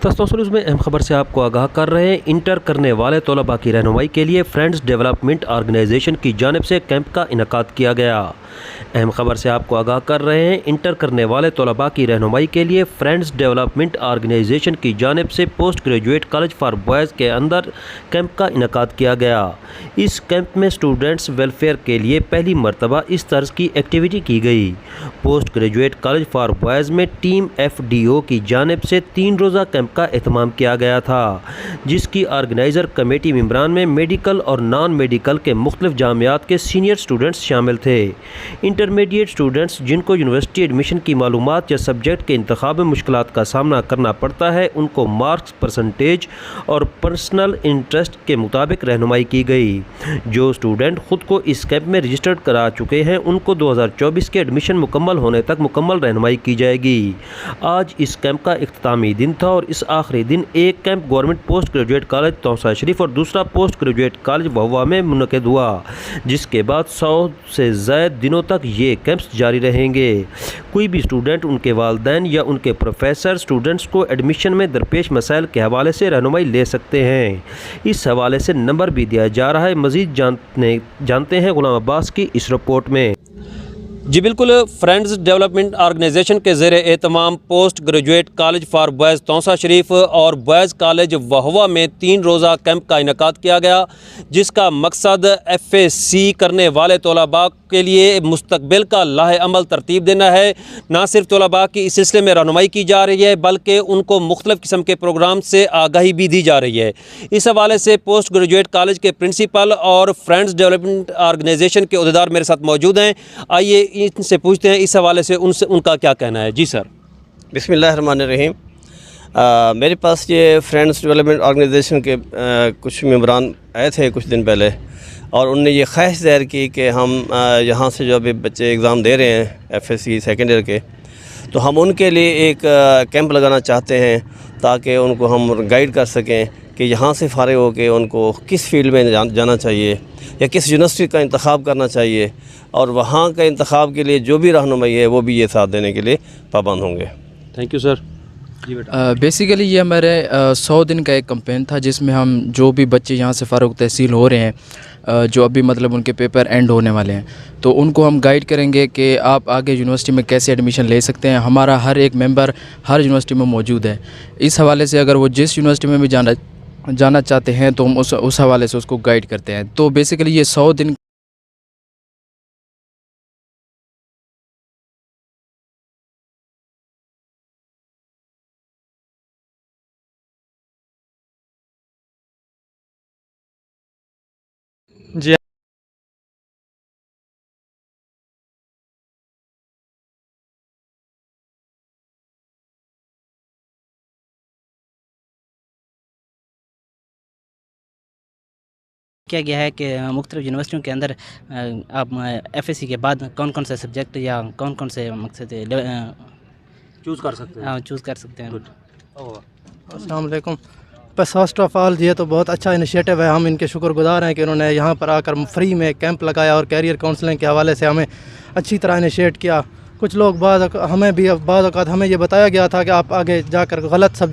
तस्सुस में अहम खबर से आपको आगाह कर रहे हैं। इंटर करने वाले तलबा की रहनुमाई के लिए फ्रेंड्स डेवलपमेंट ऑर्गेनाइजेशन की जानिब से कैंप का इनेकाद किया गया। अहम खबर से आपको आगाह कर रहे हैं। इंटर करने वाले तलबा की रहनुमाई के लिए फ्रेंड्स डेवलपमेंट ऑर्गेनाइजेशन की जानिब से post graduate college for boys के अंदर कैंप का इनेकाद किया गया। इस कैंप में स्टूडेंट्स वेलफेयर के लिए पहली मरतबा इस तर्ज की एक्टिविटी की गई। Post graduate college for boys में टीम FDO की जानिब से 3 रोज़ा कैंप का एहतमाम किया गया था, जिसकी ऑर्गेनाइज़र कमेटी मेंबरान में मेडिकल और नॉन मेडिकल के मुख्तलिफ जामियात के सीनियर स्टूडेंट्स शामिल थे। इंटरमीडिएट स्टूडेंट्स जिनको यूनिवर्सिटी एडमिशन की मालूमात या सब्जेक्ट के इंतखाब में मुश्किलात का सामना करना पड़ता है, उनको मार्क्स, परसेंटेज और पर्सनल इंटरेस्ट के मुताबिक रहनुमाई की गई। जो स्टूडेंट ख़ुद को इस कैंप में रजिस्टर्ड करा चुके हैं, उनको 2024 के एडमिशन मुकम्मल होने तक मुकम्मल रहनुमाई की जाएगी। आज इस कैंप का इख्तितामी दिन था और इस आखिरी दिन एक camp government post graduate college Taunsa Sharif और दूसरा पोस्ट ग्रेजुएट कॉलेज वहवा में मुनक़िद हुआ, जिसके बाद 100 से ज़ायद दिनों तक ये कैंप्स जारी रहेंगे। कोई भी स्टूडेंट, उनके वालिदैन या उनके प्रोफेसर स्टूडेंट्स को एडमिशन में दरपेश मसाइल के हवाले से रहनुमाई ले सकते हैं। इस हवाले से नंबर भी दिया जा रहा है। मज़ीद जानते हैं गुलाम अब्बास की इस रिपोर्ट में। जी बिल्कुल, फ्रेंड्स डेवलपमेंट ऑर्गेनाइजेशन के ज़ेर एहतमाम post graduate college for boys Taunsa Sharif और बॉयज़ कॉलेज वहवा में 3 रोज़ा कैंप का इनेकाद किया गया, जिसका मकसद FAC करने वाले तलबा के लिए मुस्तकबिल का लाहे अमल तरतीब देना है। ना सिर्फ तलबा की इस सिलसिले में रहनुमाई की जा रही है, बल्कि उनको मुख्तलिफ़ किस्म के प्रोग्राम से आगाही भी दी जा रही है। इस हवाले से पोस्ट ग्रेजुएट कॉलेज के प्रिंसिपल और फ्रेंड्स डेवलपमेंट ऑर्गेनाइजेशन के अहदेदार मेरे साथ मौजूद हैं। आइए इनसे पूछते हैं इस हवाले से उनका क्या कहना है। जी सर। बिस्मिल्लाहिर्रहमानिर्रहीम। मेरे पास ये फ्रेंड्स डेवलपमेंट ऑर्गेनाइजेशन के कुछ मेंबरान आए थे कुछ दिन पहले, और उनने ये ख्वाहिश ज़ाहिर की कि हम यहाँ से जो अभी बच्चे एग्ज़ाम दे रहे हैं FAC सेकेंड ईयर के, तो हम उनके लिए एक कैंप लगाना चाहते हैं ताकि उनको हम गाइड कर सकें कि यहाँ से फ़ारिग होकर उनको किस फील्ड में जाना चाहिए या किस यूनिवर्सिटी का इंतखाब करना चाहिए, और वहाँ का इंतखाब के लिए जो भी रहनुमाई है वो भी ये साथ देने के लिए पाबंद होंगे। Thank you sir. बेसिकली ये हमारे 100 दिन का एक कैंपेन था, जिसमें हम जो भी बच्चे यहाँ से फ़ारुग तहसील हो रहे हैं, जो अभी मतलब उनके पेपर एंड होने वाले हैं, तो उनको हम गाइड करेंगे कि आप आगे यूनिवर्सिटी में कैसे एडमिशन ले सकते हैं। हमारा हर एक मेंबर हर यूनिवर्सिटी में मौजूद है। इस हवाले से अगर वो जिस यूनिवर्सिटी में भी जाना चाहते हैं तो हम उस हवाले से उसको गाइड करते हैं। तो बेसिकली ये 100 दिन जी किया गया है कि मुख्तलिफ यूनिवर्सिटियों के अंदर आप FAC के बाद कौन कौन से सब्जेक्ट या कौन कौन से मकसद चूज़ कर सकते हैं। चूज़ कर सकते हैं। अस्सलाम वालेकुम। बस फर्स्ट ऑफ़ ऑल ये तो बहुत अच्छा इनिशिएटिव है। हम इनके शुक्रगुजार हैं कि उन्होंने यहाँ पर आकर फ्री में कैंप लगाया और कैरियर काउंसलिंग के हवाले से हमें अच्छी तरह इनिशिएट किया। कुछ लोग हमें भी बाद औक़ात हमें ये बताया गया था कि आप आगे जाकर गलत सब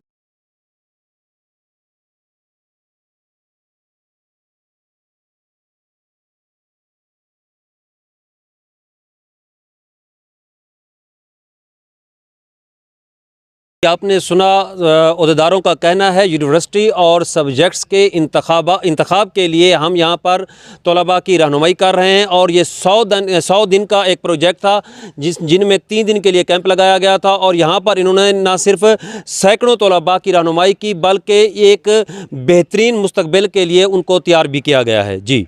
आपने सुना, अहदेदारों का कहना है यूनिवर्सिटी और सब्जेक्ट्स के इंतखाब के लिए हम यहाँ पर तलबा की रहनुमाई कर रहे हैं, और ये 100 दिन का एक प्रोजेक्ट था जिनमें 3 दिन के लिए कैंप लगाया गया था, और यहाँ पर इन्होंने ना सिर्फ सैकड़ों तलबा की रहनुमाई की, बल्कि एक बेहतरीन मुस्तकबिल के लिए उनको तैयार भी किया गया है। जी।